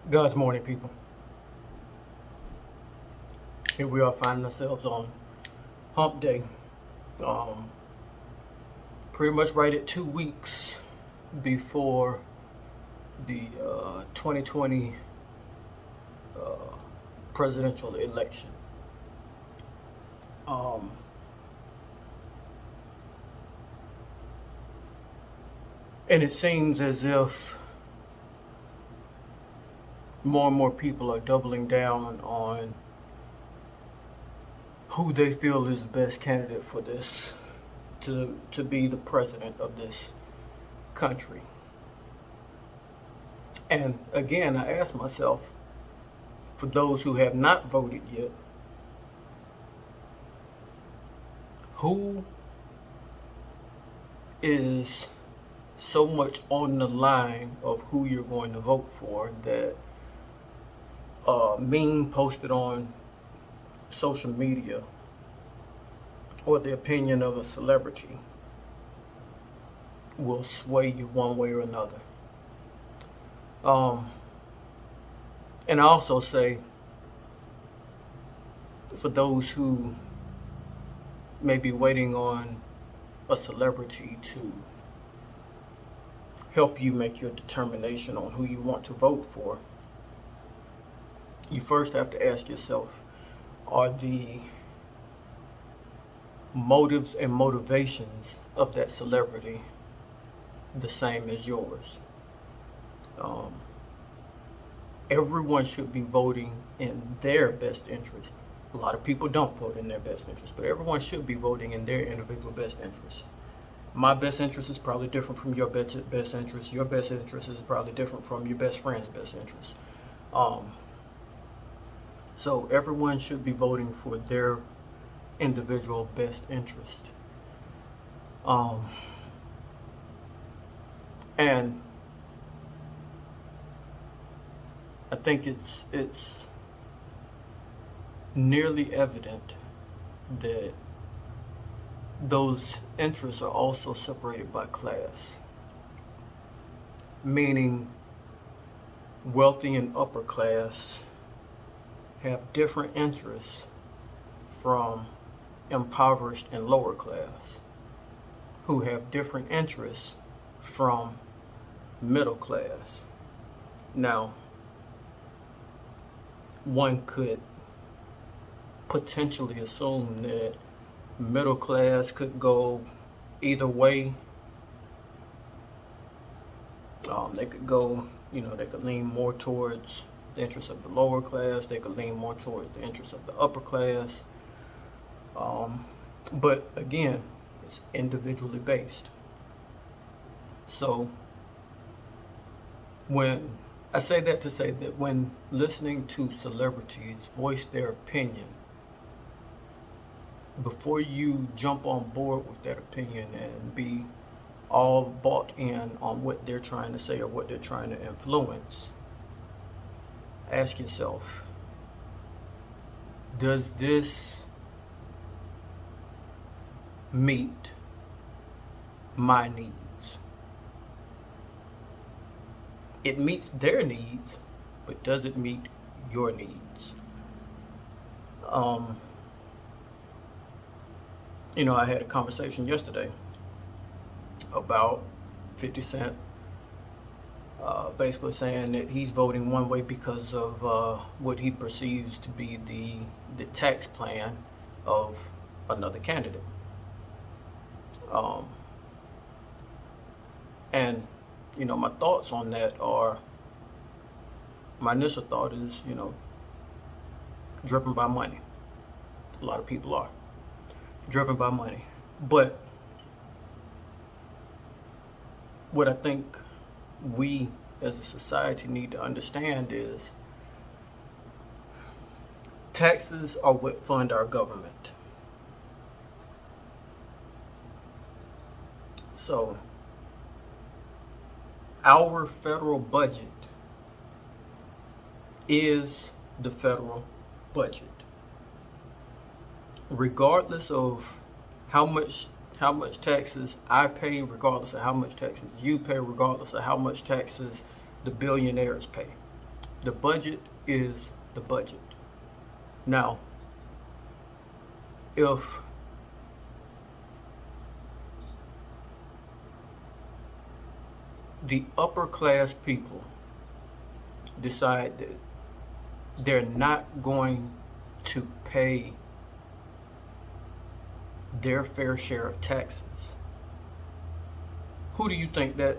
God's morning, people. Here we are finding ourselves on hump day. Um, Pretty much right at 2 weeks before the 2020 uh, presidential election. Um, and it seems as if more and more people are doubling down on who they feel is the best candidate for this to be the president of this country. And again, I ask myself, for those who have not voted yet, who is so much on the line of who you're going to vote for that a meme posted on social media or the opinion of a celebrity will sway you one way or another. And I also say, for those who may be waiting on a celebrity to help you make your determination on who you want to vote for, you first have to ask yourself, are the motives and motivations of that celebrity the same as yours? Everyone should be voting in their best interest. A lot of people don't vote in their best interest, but everyone should be voting in their individual best interest. My best interest is probably different from your best interest. Your best interest is probably different from your best friend's best interest. So everyone should be voting for their individual best interest. And I think it's nearly evident that those interests are also separated by class, meaning wealthy and upper class have different interests from impoverished and lower class, who have different interests from middle class. Now, one could potentially assume that middle class could go either way. They could go, they could lean more towards the interests of the lower class. They could lean more towards the interests of the upper class. But again, it's individually based. So when I say that to say that when listening to celebrities voice their opinion, before you jump on board with that opinion and be all bought in on what they're trying to say or what they're trying to influence, ask yourself, does this meet my needs? It meets their needs, but does it meet your needs? I had a conversation yesterday about 50 Cent basically saying that he's voting one way because of what he perceives to be the tax plan of another candidate. And my thoughts on that are, my initial thought is, driven by money. A lot of people are driven by money. But what I think we as a society need to understand is taxes are what fund our government. So our federal budget is the federal budget. Regardless of how much taxes I pay, regardless of how much taxes you pay, regardless of how much taxes the billionaires pay, The budget is the budget. Now, if the upper class people decide that they're not going to pay their fair share of taxes, who do you think that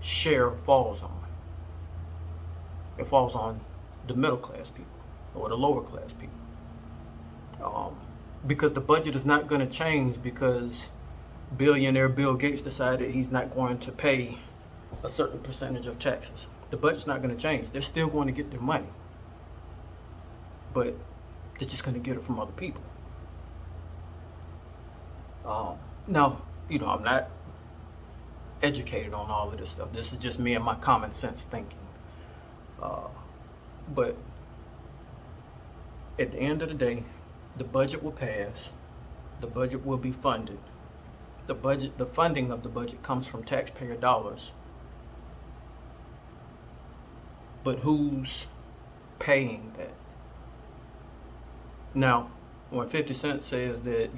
share falls on? It falls on the middle class people or the lower class people. Because the budget is not going to change because billionaire Bill Gates decided he's not going to pay a certain percentage of taxes. The budget's not going to change. They're still going to get their money, but they're just going to get it from other people. Now, I'm not educated on all of this stuff. This is just me and my common sense thinking. But at the end of the day, the budget will pass. The budget will be funded. The funding of the budget comes from taxpayer dollars. But who's paying that? Now, when 50 Cent says that,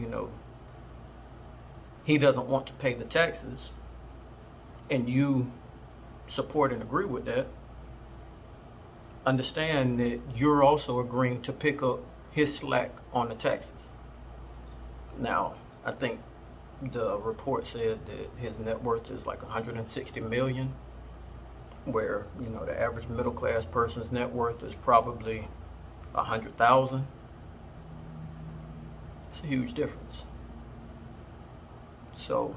he doesn't want to pay the taxes, and you support and agree with that, understand that you're also agreeing to pick up his slack on the taxes. Now, I think the report said that his net worth is like 160 million, where the average middle class person's net worth is probably 100,000. It's a huge difference. So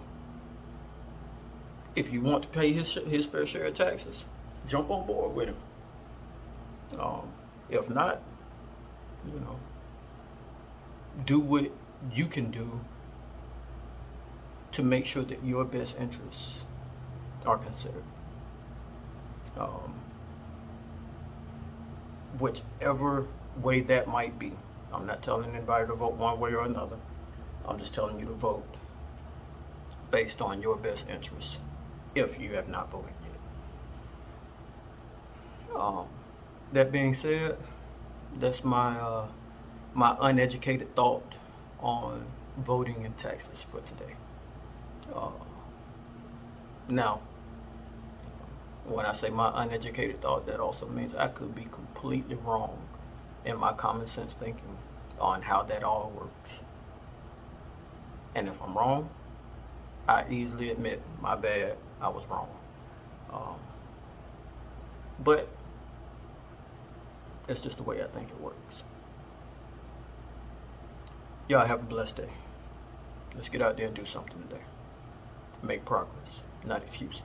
if you want to pay his fair share of taxes, jump on board with him. If not, do what you can do to make sure that your best interests are considered. Whichever way that might be. I'm not telling anybody to vote one way or another. I'm just telling you to vote based on your best interests, if you have not voted yet. That being said, that's my uneducated thought on voting and taxes for today. Now, when I say my uneducated thought, that also means I could be completely wrong in my common sense thinking on how that all works. And if I'm wrong, I easily admit, my bad, I was wrong. But that's just the way I think it works. Y'all have a blessed day. Let's get out there and do something today. Make progress, not excuses.